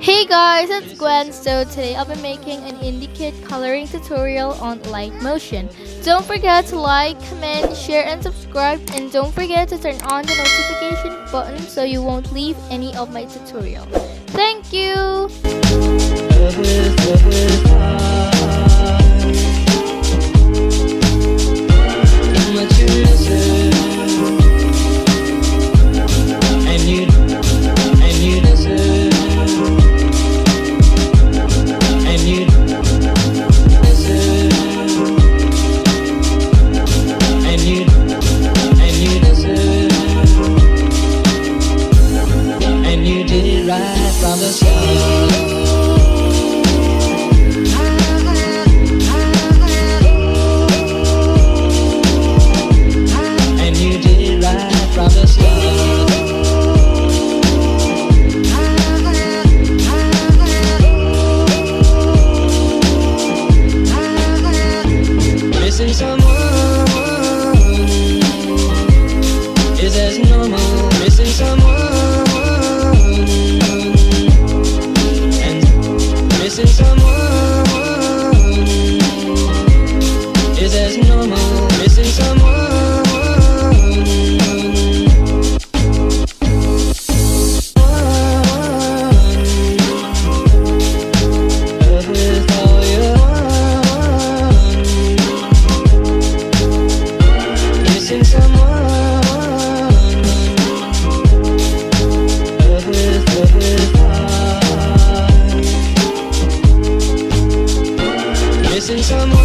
Hey guys, it's Gwen. So today I'll be making an indicate coloring tutorial on Alight Motion. Don't forget to like, comment, share and subscribe, and don't forget to turn on the notification button so you won't leave any of my tutorials. Thank you! From the start, and you did it right from the start. Missing someone is as normal. Missing someone. Missing someone is as normal. Missing someone. With all your missing someone. Missing someone.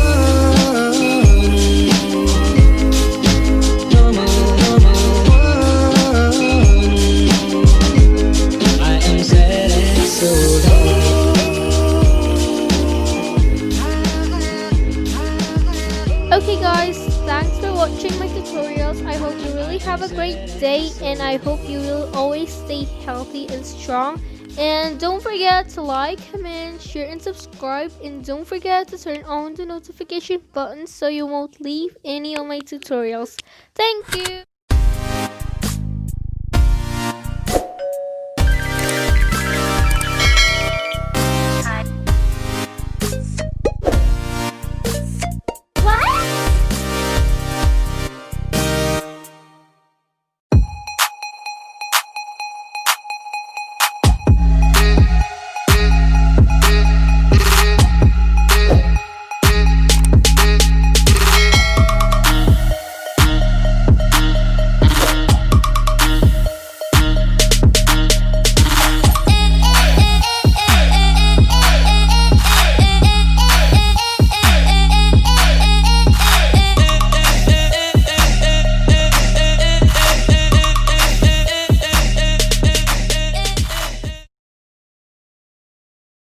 I am sad and so Okay guys, thanks for watching my tutorials. I hope you really have a great day and I hope you will always stay healthy and strong. And don't forget to like, comment, share and subscribe, and don't forget to turn on the notification button so you won't leave any of my tutorials. Thank you!